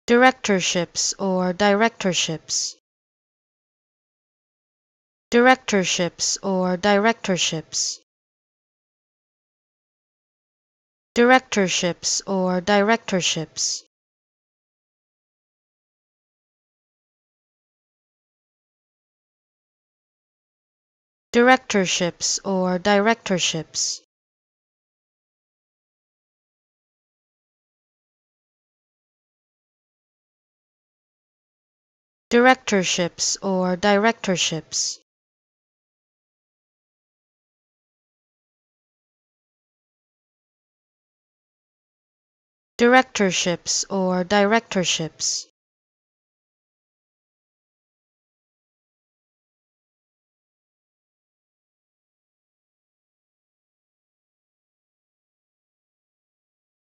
Directorships or directorships. Directorships or directorships. Directorships or directorships. Directorships or directorships. Directorships or directorships. Directorships or directorships.